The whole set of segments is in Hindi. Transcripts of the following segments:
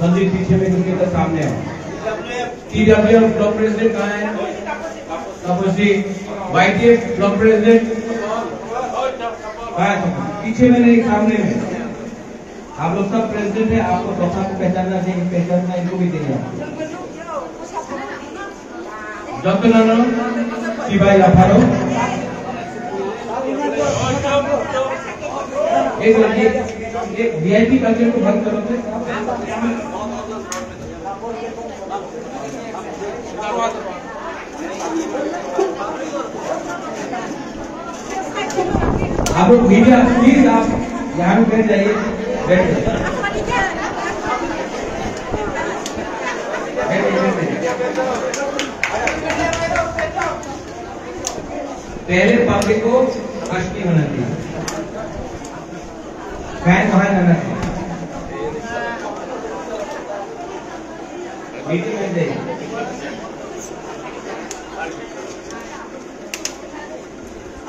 संदीप पीछे में क्योंकि तो सामने है। TWF ब्लॉक प्रेसिडेंट कहाँ है? तपस्वी। YTF ब्लॉक प्रेसिडेंट पीछे में नहीं, सामने में। आप लोग सब प्रेसिडेंट है, आपको तोहफा को पहचानना चाहिए, पहचानना इनको भी देना। डॉक्टर नानो भाई अफारो एक VIP कल्चर को बंद करो थे। आप लोग मीडिया प्लीज आप यहाँ पे बैठ जाइए, पहले पब्लिक को कष्ट नहीं होना चाहिए, फैन वहां जाना चाहिए, मीटिंग में जाइए।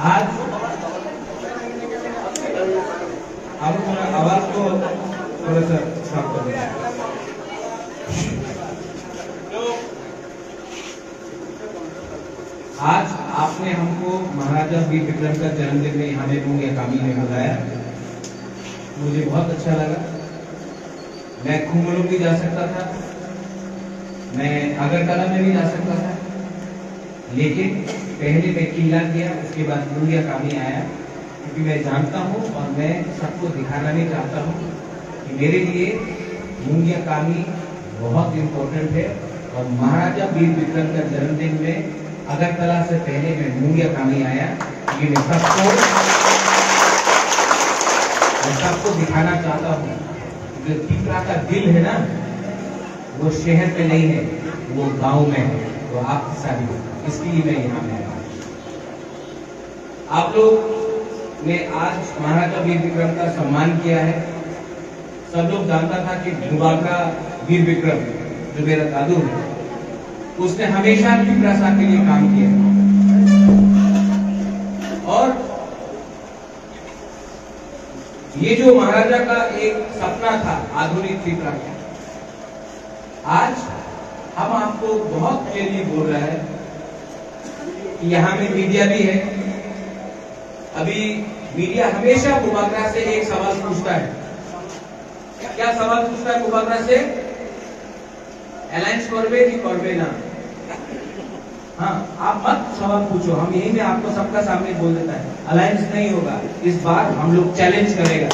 आज आप अपना आवाज को थोड़ा सा साफ कर दीजिए। आज आपने हमको महाराजा वीर विक्रम का जन्मदिन में यहाँ में कामी में बुलाया, मुझे बहुत अच्छा लगा। मैं खुमलों भी जा सकता था, मैं अगरतला में भी जा सकता था, लेकिन पहले मैं किला किया, उसके बाद मुंगिया कामी आया, क्योंकि मैं जानता हूँ और मैं सबको दिखाना नहीं चाहता हूँ कि मेरे लिए मुंगिया कामी बहुत इम्पोर्टेंट है। और महाराजा वीर विक्रम का जन्मदिन में अगरतला से पहले मैं मुंगिया कामी आया, क्योंकि मैं सबको दिखाना चाहता हूँ। जो तिपरा का दिल है ना, वो शहर पे नहीं है, वो गांव में है, वो आपकी सारी, इसलिए मैं यहाँ में आया। आप लोग ने आज महाराजा वीर विक्रम का सम्मान किया है। सब लोग जानता था कि भूबागरा वीर विक्रम जो मेरा दादू है, उसने हमेशा तिपरासा के लिए काम किया और ये जो महाराजा का एक सपना था आधुनिक तिपरा का, आज हम आपको बहुत क्लियरली बोल रहे हैं कि यहाँ में मीडिया भी है। अभी मीडिया हमेशा भूबागरा से एक सवाल पूछता है। क्या सवाल पूछता है भूबागरा से? अलायंस करवे कि करवे ना? हाँ, आप मत सवाल पूछो, हम यही में आपको सबका सामने बोल देता है अलायंस नहीं होगा। इस बार हम लोग चैलेंज करेगा।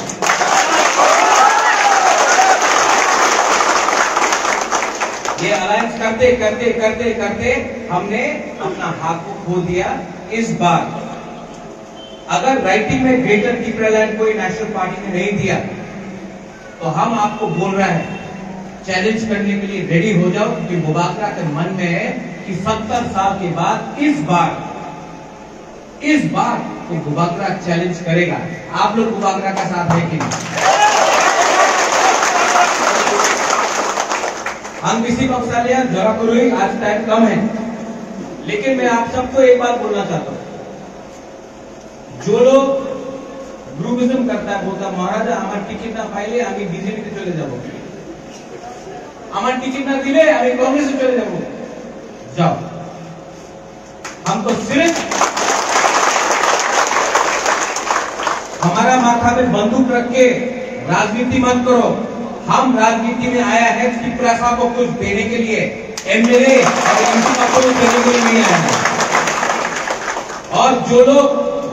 ये अलायंस करते करते करते करते हमने अपना हाथ को खो दिया। इस बार अगर राइटिंग में ग्रेटर तिपरालैंड कोई नेशनल पार्टी ने नहीं दिया, तो हम आपको बोल रहे हैं चैलेंज करने के लिए रेडी हो जाओ, क्योंकि भूबागरा के मन में है कि 70 साल के बाद इस बार तो भूबागरा चैलेंज करेगा। आप लोग भूबागरा का साथ है कि नहीं? हम किसी को अफसालिया जरा करो, आज टाइम कम है, लेकिन मैं आप सबको एक बात बोलना चाहता हूं। जो लोग ग्रुपिज्म करता है, बोलता महाराजा हमारे टिकट ना पाइले हमें बीजेपी से चले जाओ, हमारे टिकट ना दिले हमें कांग्रेस से चले जाओ। हमको सिर्फ हमारा माथा में बंदूक रख के राजनीति मत करो। हम राजनीति में आया है तिपरासा को कुछ देने के लिए, MLA और MP को कुछ देने के लिए नहीं आया है। और जो लोग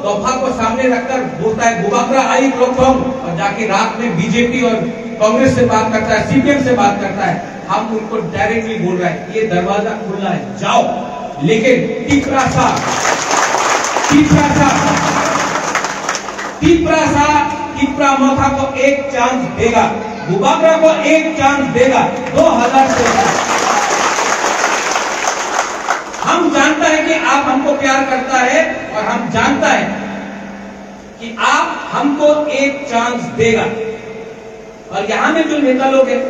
तोहफा को सामने रखकर बोलता है भूबागरा आई प्रोग्राम और जाके रात में बीजेपी और कांग्रेस से बात करता है, CPM से बात करता है, हम उनको डायरेक्टली बोल रहे हैं ये दरवाजा खुला है, जाओ। लेकिन तिपरासा तिपरा मोथा को एक चांस देगा, भूबागरा को एक चांस देगा 2000 से। हम जानता है कि आप हमको प्यार करता है और हम जानता है कि आप हमको एक चांस देगा। और यहां में जो नेता लोग हैं,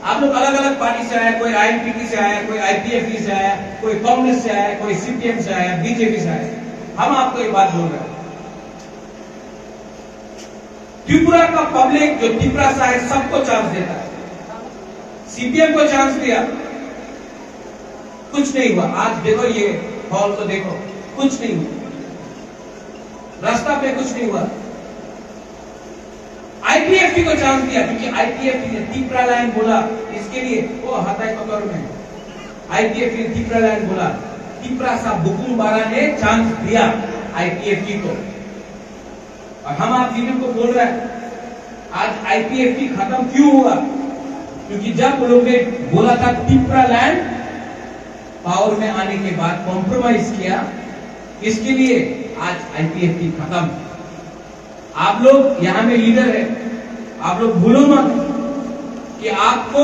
आप लोग अलग अलग पार्टी से आया, कोई INPP से आया, कोई IPFE से आया, कोई कांग्रेस से आया, कोई CPM से आया, BJP से आया। हम आपको एक बात बोल रहे हैं, त्रिपुरा का पब्लिक जो तिपरासा है सबको चांस देता है। सीपीएम को चांस दिया, कुछ नहीं हुआ। आज देखो ये हॉल को देखो, कुछ नहीं हुआ, रास्ता पे कुछ नहीं हुआ। आईपीएफटी को चांस दिया, क्योंकि आईपीएफटी ने तीपरा लाइन बोला, इसके लिए वो हताई पकड़ में आईपीएफटी ने तीपरा लाइन बोला, तीपरा साहब बुकुम बारा ने चांस दिया आईपीएफटी को। और हम आप वीडियो को बोल रहे हैं आज आईपीएफटी खत्म क्यों हुआ? क्योंकि जब लोग ने बोला था तीपरा लैंड पावर में आने के बाद कॉम्प्रोमाइज किया, इसके लिए आज आईपीएफटी खत्म। आप लोग यहां में लीडर है, आप लोग भूलो मत कि आपको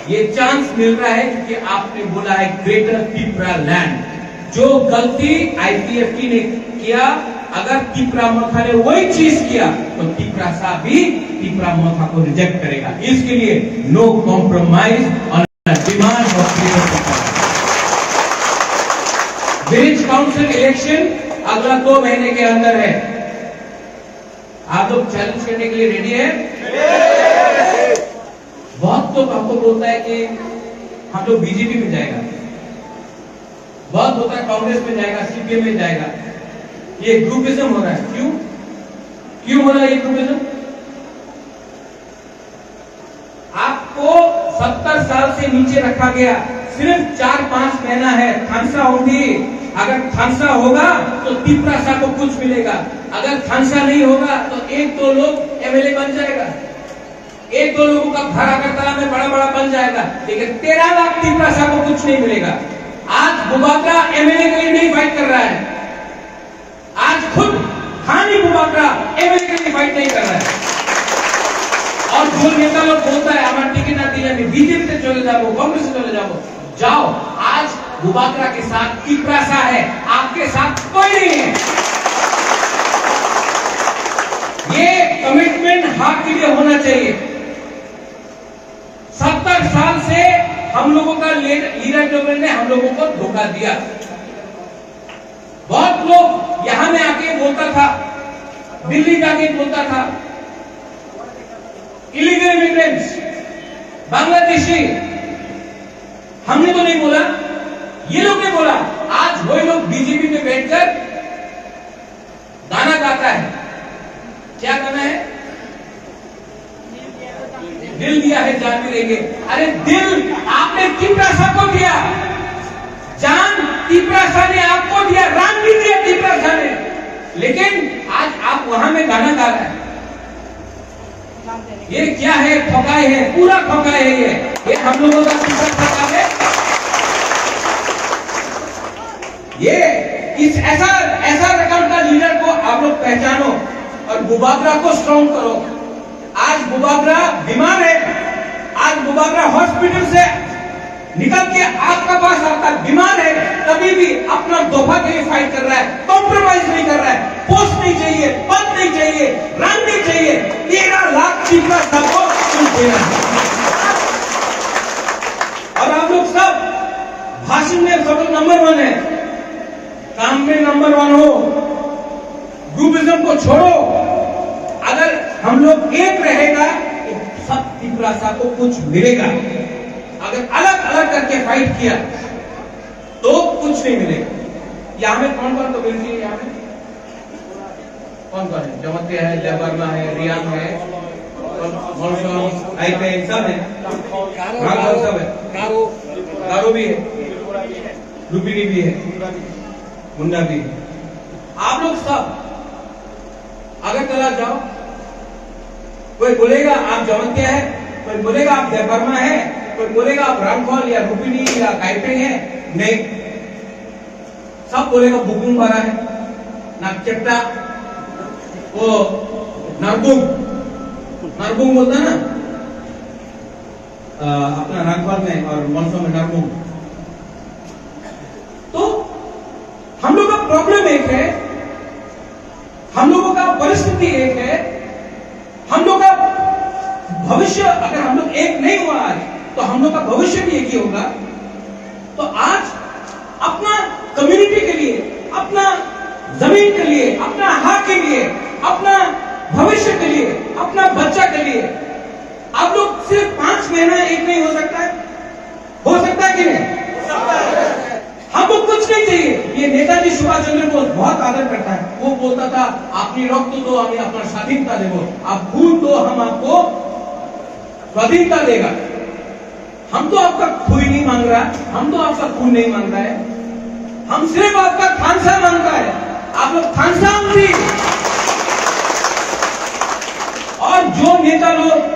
ये चांस मिल रहा है क्योंकि आपने बोला है ग्रेटर तीपरा लैंड। जो गलती आईपीएफटी ने किया, अगर तीपरा मोथा ने वही चीज किया तो तीपरा साहब भी तीपरा मोथा को रिजेक्ट करेगा। इसके लिए no compromise on demand of village council election अगला 2 महीने के अंदर है। आप लोग चैलेंज करने के लिए रेडी है? बहुत तो आपको बोलता है कि हम लोग बीजेपी में जाएगा, बहुत होता है कांग्रेस में जाएगा, सीपीएम में जाएगा। ये ग्रुपिज्म हो रहा है। क्यों हो रहा है ये ग्रुपिज्म? आपको 70 साल से नीचे रखा गया, सिर्फ 4-5 महीना है, थानसा होगी। अगर थानसा होगा तो तीपरा सा को कुछ मिलेगा, अगर थानसा नहीं होगा तो 1-2 लोग एमएलए बन जाएगा, 1-2 लोगों का घर अगरतला में बड़ा बड़ा बन जाएगा, लेकिन 13 लाख तीपरा सा को कुछ नहीं मिलेगा। आज बुबाकरा एमएलए के लिए नहीं फाइट कर रहा है, आज खुद खानी बुबाकरा एमएलए के लिए फाइट नहीं कर रहा है। और जो नेता लोग बोलता है हमारा टिकट ना दिया, मैं बीजेपी से चले जाओ, कांग्रेस से चले जाओ, आज बुबाकरा के साथ तीपरा सा है, आपके साथ कोई नहीं है। ये कमिटमेंट हाथ के लिए होना चाहिए। 70 साल से हम लोगों का लीडर गवर्नमेंट ने हम लोगों को धोखा दिया। बहुत लोग यहां में आके बोलता था, दिल्ली जाके बोलता था इलीगल इमिग्रेंट्स, बांग्लादेशी, हमने तो नहीं बोला, ये लोग ने बोला। आज वही लोग बीजेपी में बैठकर गाना गाता है। क्या गाना है? दिल दिया है जान भी देंगे। अरे दिल आपने तीपरा सा को दिया, जान तीपरा सा ने आपको दिया, राम भी दिया तीपरा सा ने, लेकिन आज आप वहां में गाना गा रहे हैं। ये क्या है? ठगाई है, पूरा ठगाई है ये हम लोगों का ठगा है। ये इस ऐसा रकम का लीडर को आप लोग पहचानो और बुबाकरा को स्ट्रॉन्ग करो। आज बुबाकरा बीमार है, आज बुबाकरा हॉस्पिटल से निकल के आपका पास आता है, बीमार है, तभी भी अपना दफा के लिए फाइट कर रहा है, कॉम्प्रोमाइज नहीं कर रहा है। पोस्ट नहीं चाहिए, पद नहीं चाहिए, रंग नहीं चाहिए, 13 लाख तीपरा सबको कुछ देना है। और आप लोग सब भाषण में सब नंबर 1 है, काम में नंबर 1 हो, ग्रुपिज्म को छोड़ो। अगर हम लोग एक रहेगा तो सब तीपरा सा को कुछ मिलेगा। अगर अलग अलग करके फाइट किया तो कुछ नहीं मिलेगा। यहाँ में कौन कौन कम्युनिटी है? यहाँ में कौन कौन है? जमतिया है, जय वर्मा है, रियाम है, सब है, सब है, गारो भी है, लुपिनी भी है, मुंडा भी है। आप लोग सब अगर चला जाओ, कोई बोलेगा आप जमतिया है, कोई बोलेगा आप जय वर्मा है, कोई बोलेगा आप रामखोल या रुपिनी या काइपेंग है, नहीं, सब बोलेगा बुकुम बारा है, नागचट्टा, वो नरबुंग बोलता है ना अपना रामखोल में और मनसो में नरबुंग। तो हम लोग का प्रॉब्लम एक है, हम लोगों का परिस्थिति एक है, हम लोग का भविष्य, अगर हम लोग एक नहीं हुआ आज तो हम लोग का भविष्य भी एक ही होगा। तो आज अपना कम्युनिटी के लिए, अपना जमीन के लिए, अपना हक के लिए, अपना भविष्य के लिए, अपना बच्चा के लिए आप लोग सिर्फ 5 महीना एक नहीं हो सकता है? हो सकता है कि नहीं? हमको कुछ नहीं चाहिए। ये नेताजी सुभाष चंद्र बोस बहुत आदर करता है। वो बोलता था अपनी रक्त दो हमें अपना स्वाधीनता देवो, आप खून दो हम आपको स्वाधीनता देगा। हम तो आपका खून नहीं मांग रहा, हम तो आपका खून नहीं मांग रहा है, हम सिर्फ आपका खानसा मांगता है। आप लोग खानसा होंगी। और जो नेता लोग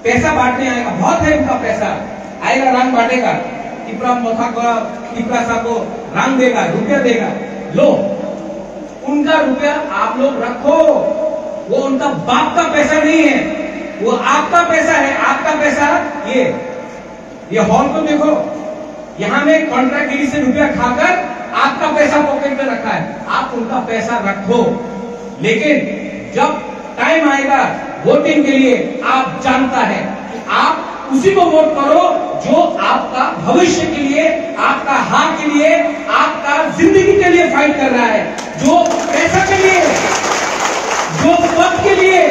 पैसा बांटने आएगा, बहुत है उनका पैसा, आएगा रंग बांटेगा, टिपरा सा को रंग देगा, रुपया देगा, लो उनका रुपया आप लोग रखो। वो उनका बाप का पैसा नहीं है, वो आपका पैसा है। आपका पैसा ये हॉल को देखो, यहां में कॉन्ट्रैक्ट से रुपया खाकर आपका पैसा पॉकेट में रखा है। आप उनका पैसा रखो, लेकिन जब टाइम आएगा वोटिंग के लिए, आप जानता है कि आप उसी को वोट करो जो आपका भविष्य के लिए, आपका हाँ के लिए, आपका जिंदगी के लिए फाइट कर रहा है, जो पैसा के लिए, जो पद के लिए,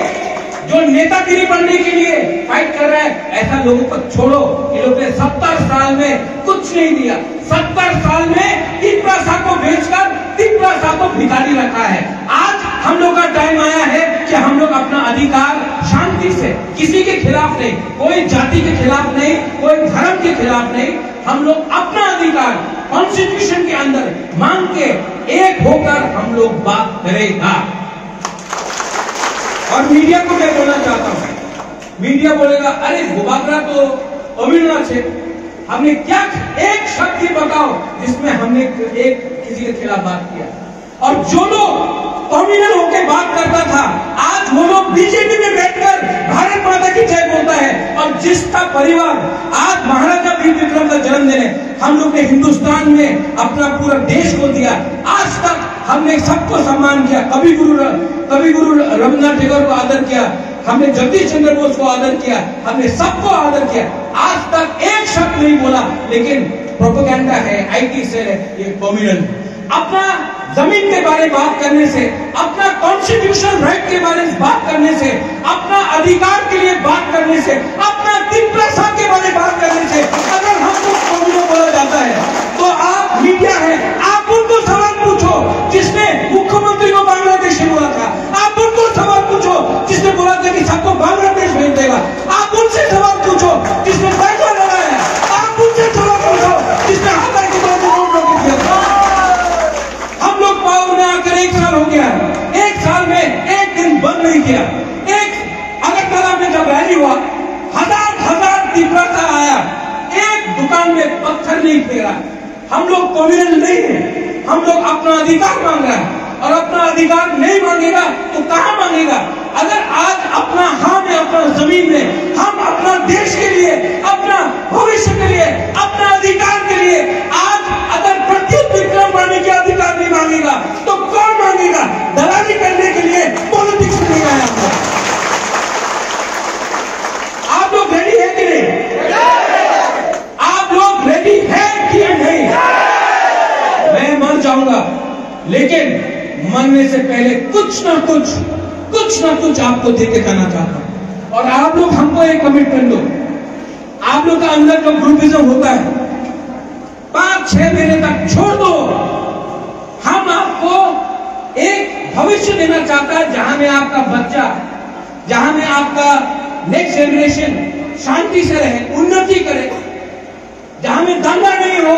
जो नेतागिरी बनने के लिए फाइट कर रहा है। ऐसा लोगों को छोड़ो। ये लोग ने 70 साल में कुछ नहीं दिया। 70 साल में टिपरा को बेचकर टिपरा को भिखारी रखा है। आज हम लोग का टाइम आया है कि हम लोग अपना अधिकार शांति से, किसी के खिलाफ नहीं, कोई जाति के खिलाफ नहीं, कोई धर्म के खिलाफ नहीं, हम लोग अपना अधिकार कॉन्स्टिट्यूशन के अंदर मांग के एक होकर हम लोग बात करेगा। और मीडिया को मैं बोलना चाहता हूं, मीडिया बोलेगा अरे गोबागरा तो अविनाश है, हमने क्या एक शब्द ही बताओ जिसमें हमने एक किसी के खिलाफ बात किया। और जो लोग कम्युनल होकर बात करता था, आज वो लोग बीजेपी में बैठकर भारत माता की जय बोलता है। और जिसका परिवार आज महाराजा वीर विक्रम का जन्मदिन है, हम लोग ने हिंदुस्तान में अपना पूरा देश को दिया। आज तक हमने सबको सम्मान किया, कवि गुरु रविन्द्रनाथ टैगोर को आदर किया, हमने जगदीश चंद्र बोस को आदर किया, हमने सबको आदर किया। आज तक एक शब्द नहीं बोला, लेकिन प्रोपेगेंडा है, आईटी सेल है, ये कम्युनल। अपना जमीन के बारे में बात करने से, अपना कॉन्स्टिट्यूशनल राइट के बारे में बात करने से, अपना अधिकार के लिए बात करने से, अपना टिपरा के बारे में बात करने से अगर हमको कम्युनल बोला जाता है, तो आप मीडिया है, आप उनको सवाल पूछो जिसने मुख्यमंत्री को बांग्लादेश बोला था। आप उनको सवाल पूछो जिसने बोला था कि सबको बांग्लादेश भेज देगा। आप उनसे सवाल पूछो जिसने पैसा लगाया। आप उनसे सवाल पूछो जिसने हजार की बात किया था। हम लोग पावर में आकर 1 साल हो गया, 1 साल में एक दिन बंद नहीं किया। एक अगरतला में जब रैली हुआ, हजार तीव्रता आया, एक दुकान में पत्थर नहीं फेरा। हम लोग कम्युनल नहीं है, हम लोग अपना अधिकार मांग रहे हैं। और अपना अधिकार नहीं मांगेगा तो कहां मांगेगा? अगर आज अपना हाँ में, अपना जमीन में, हम अपना देश के लिए, अपना भविष्य के लिए, अपना अधिकार के लिए, आज अगर प्रत्युत विक्रम पाने के अधिकार नहीं मांगेगा तो कौन मांगेगा? दलाली करने के लिए पॉलिटिक्स में गए आप लोग रेडी है कि नहीं? आप लोग रेडी है कि नहीं? मैं मर जाऊंगा, लेकिन मरने से पहले कुछ ना कुछ आपको दे के जाना चाहता हूं। और आप लोग हमको एक कमिटमेंट दो। आप लोग का अंदर जो ग्रुपिज्म होता है, 5-6 महीने तक छोड़ दो। हम आपको एक भविष्य देना चाहता है जहां में आपका बच्चा, जहां में आपका नेक्स्ट जनरेशन शांति से रहे, उन्नति करे, जहां में दंगा नहीं हो,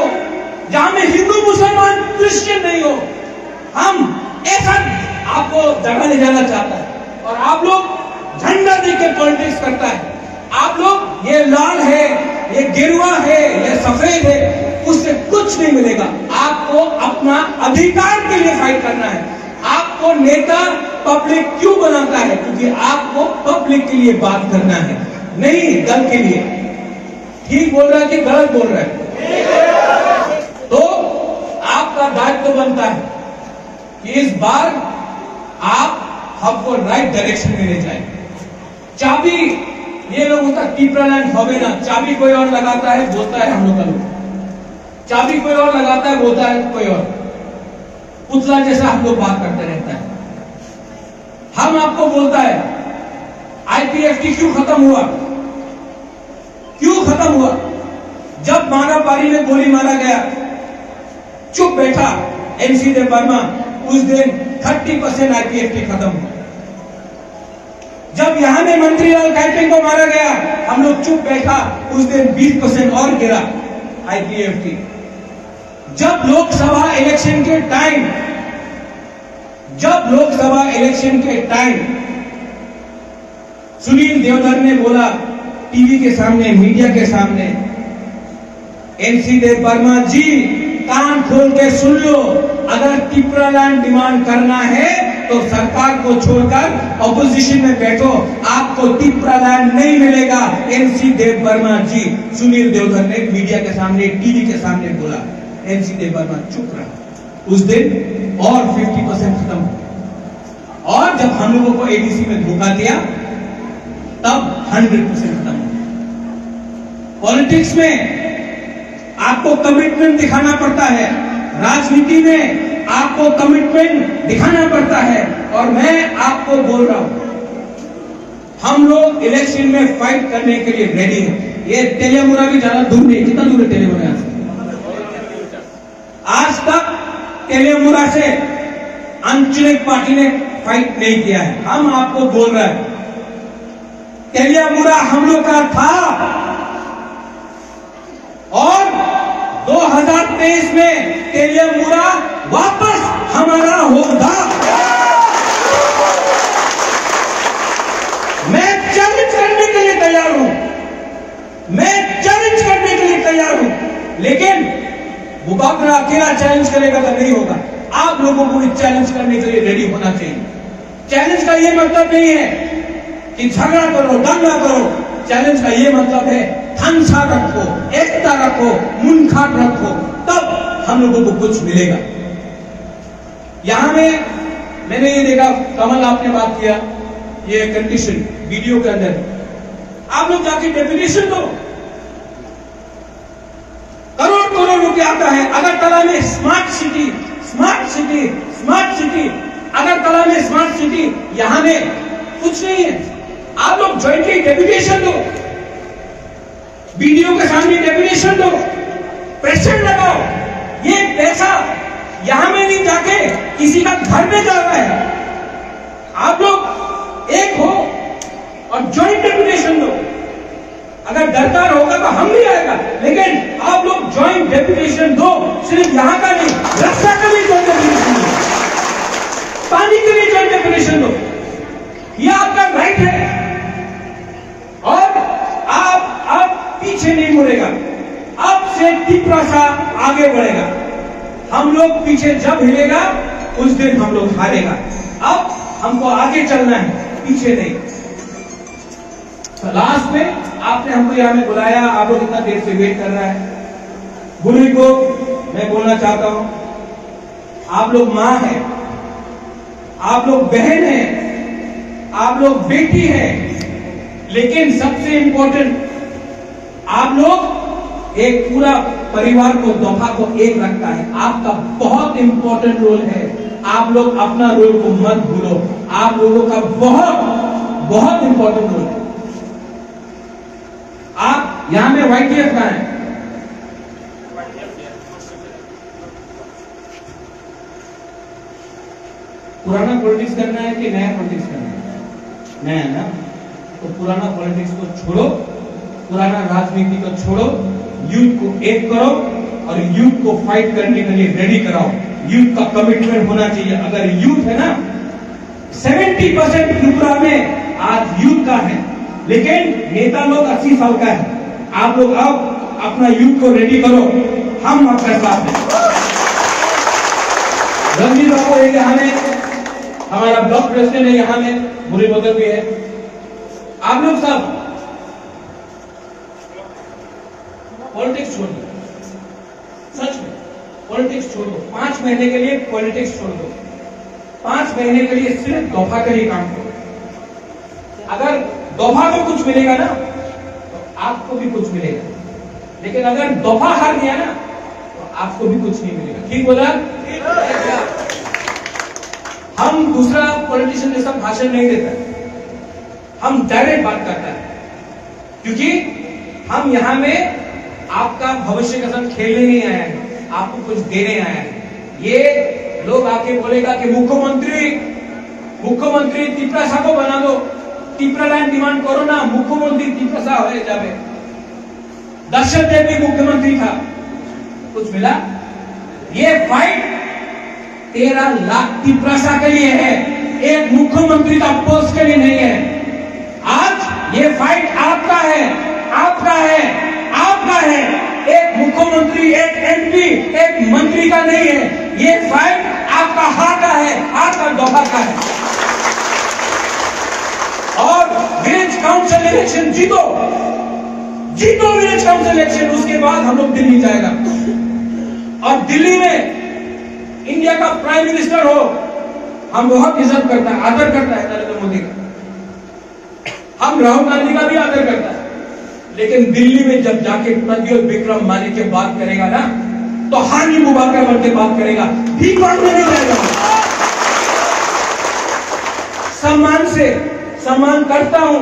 जहां में हिंदू मुसलमान क्रिश्चियन नहीं हो। हम ऐसा आपको जगह ले जाना चाहता है। और आप लोग झंडा देकर पॉलिटिक्स करता है। आप लोग ये लाल है, ये गेरुआ है, ये सफेद है, उससे कुछ नहीं मिलेगा। आपको अपना अधिकार के लिए फाइट करना है। आपको नेता पब्लिक क्यों बनाता है? क्योंकि आपको पब्लिक के लिए बात करना है, नहीं दल के लिए। ठीक बोल रहा है कि गलत बोल रहा है? तो आपका दायित्व बनता है कि इस बार आप हमको राइट डायरेक्शन में ले जाए। चाबी ये लोग होता टीपरालैंड होवे ना, चाबी कोई और लगाता है, बोलता है हम लोग का लोग। चाबी कोई और लगाता है, बोलता है कोई और। पुतला जैसा हम लोग बात करते रहता है। हम आपको बोलता है आईपीएफटी क्यों खत्म हुआ? खत्म हुआ जब मानववाड़ी में गोली मारा गया, चुप बैठा एमसी देव वर्मा, उस दिन 30% आईपीएफटी खत्म हुआ। जब यहां में मंत्री लाल कैटरिंग को मारा गया, हम लोग चुप बैठा, उस दिन 20% और गिरा आईपीएफटी। जब लोकसभा इलेक्शन के टाइम सुनील देवधर ने बोला टीवी के सामने, मीडिया के सामने, एमसी देव वर्मा जी कान खोल के सुन लो, अगर टिप्रालैंड डिमांड करना है तो सरकार को छोड़कर ऑपोजिशन में बैठो, आपको टिप्रालैंड नहीं मिलेगा। एमसी देव वर्मा जी, सुनील देवधर ने मीडिया के सामने, टीवी के सामने बोला। एमसी देव वर्मा चुप रहा। उस दिन और 50% खत्म हुआ, और जब हम लोगों को एडीसी में धोखा दिया तब 100% खत्म हुआ। पॉलिटिक्स में आपको कमिटमेंट दिखाना पड़ता है, राजनीति में आपको कमिटमेंट दिखाना पड़ता है, और मैं आपको बोल रहा हूं हम लोग इलेक्शन में फाइट करने के लिए रेडी हैं। ये तेलियामुरा भी ज्यादा दूर नहीं, कितना दूर है तेलियामुरा यहां से? आज तक तेलियामुरा से अनचुनित पार्टी ने फाइट नहीं किया है। हम आपको बोल रहे हैं तेलियामुरा हम लोग का था, और 2023 में तेलियामुरा वापस हमारा होगा। मैं चैलेंज करने के लिए तैयार हूं, लेकिन मुकाबला अकेला चैलेंज करेगा तो नहीं होगा। आप लोगों को इस चैलेंज करने के लिए रेडी होना चाहिए। चैलेंज का यह मतलब नहीं है कि झगड़ा करो, दंगा करो। चैलेंज का यह मतलब है हंसा रखो, एकता रखो, मुनखाट रखो, तब हम लोगों को कुछ मिलेगा। यहां में मैंने ये देखा, कमल आपने बात किया, ये कंडीशन वीडियो के अंदर, आप लोग जाके डेफिनेशन दो। करोड़ करोड़ रुपया आता है अगरतला में स्मार्ट सिटी, अगरतला में स्मार्ट सिटी, यहां में कुछ नहीं है। आप लोग ज्वाइंटली डेपुटेशन दो, वीडियो के सामने डेपुटेशन दो, प्रेशर लगाओ। ये पैसा यहां में नहीं जाके किसी का घर में जा रहा है। आप लोग एक हो और ज्वाइंट डेपुटेशन दो। अगर दरकार होगा तो हम भी आएगा, लेकिन आप लोग ज्वाइंट डेपुटेशन दो। सिर्फ यहां का नहीं, रक्षा का भी ज्वाइंट डेपुटेशन दो, पानी के लिए ज्वाइंट डेपुटेशन दो। यह आपका राइट है, और आप पीछे नहीं मुड़ेगा। अब से टिप्रा सा आगे बढ़ेगा। हम लोग पीछे जब हिलेगा उस दिन हम लोग हारेगा। अब हमको आगे चलना है, पीछे नहीं। तो लास्ट में आपने हमको यहां में बुलाया, आप लोग इतना देर से वेट कर रहा है। बुरी को मैं बोलना चाहता हूं, आप लोग मां हैं, आप लोग बहन हैं, आप लोग बेटी हैं, लेकिन सबसे इंपॉर्टेंट आप लोग एक पूरा परिवार को, दोफा को एक रखता है। आपका बहुत इंपॉर्टेंट रोल है। आप लोग अपना रोल को मत भूलो। आप लोगों का बहुत बहुत इंपॉर्टेंट रोल है। आप यहां में वाईटीएफ का है, पुराना पॉलिटिक्स करना है कि नया पॉलिटिक्स करना है? नया ना, तो पुराना पॉलिटिक्स को छोड़ो, पुराना राजनीति को छोड़ो, यूथ को एक करो और यूथ को फाइट करने के लिए रेडी कराओ। यूथ का कमिटमेंट होना चाहिए। अगर यूथ है ना, 70% त्रिपुरा में आज यूथ का है, लेकिन नेता लोग 80 साल का है। आप लोग अब अपना यूथ को रेडी करो, हम आपके साथ हैं। रणजीत बाबू है यहाँ में, हमारा ब्लॉक प्रेसिडेंट है यहाँ में, बुरी बदल भी है। आप लोग सब पॉलिटिक्स छोड़ दो, सच में पॉलिटिक्स छोड़ दो। 5 महीने के लिए पॉलिटिक्स छोड़ दो। 5 महीने के लिए सिर्फ दोफा के लिए काम करो। अगर दोफा को कुछ मिलेगा ना तो आपको भी कुछ मिलेगा, लेकिन अगर दोफा हार गया ना तो आपको भी कुछ नहीं मिलेगा। ठीक बोला? हम दूसरा पॉलिटिशियन जैसा भाषण नहीं देता, हम डायरेक्ट बात करता है, क्योंकि हम यहाँ में आपका भविष्य के साथ खेलने नहीं आए हैं, आपको कुछ देने आए हैं। ये लोग आके बोलेगा कि मुख्यमंत्री तिपरासा को बना दो, तिपरा लाइन डिमांड करो ना, मुख्यमंत्री तिपरासा हो जाए। दर्शन देव भी मुख्यमंत्री था, कुछ मिला? ये फाइट 13 लाख तिपरासा के लिए है, एक मुख्यमंत्री का पोस्ट के लिए नहीं है। आज ये फाइट आपका है, आपका है, आपका है। एक मुख्यमंत्री, एक एमपी, एक मंत्री का नहीं है। ये फाइट आपका हाथ का है, आपका दोहा का है। और विलेज काउंसिल इलेक्शन जीतो विलेज काउंसिल इलेक्शन, उसके बाद हम लोग दिल्ली जाएगा। और दिल्ली में इंडिया का प्राइम मिनिस्टर हो, हम बहुत इज्जत करता है, आदर करता है नरेंद्र मोदी का, हम राहुल गांधी का भी आदर करता है। लेकिन दिल्ली में जब जाके प्रद्योत विक्रम मालिक के बात करेगा ना, तो हानि मुबारक बन के बात करेगा, भीख मांगने नहीं जाएगा। सम्मान से सम्मान करता हूं,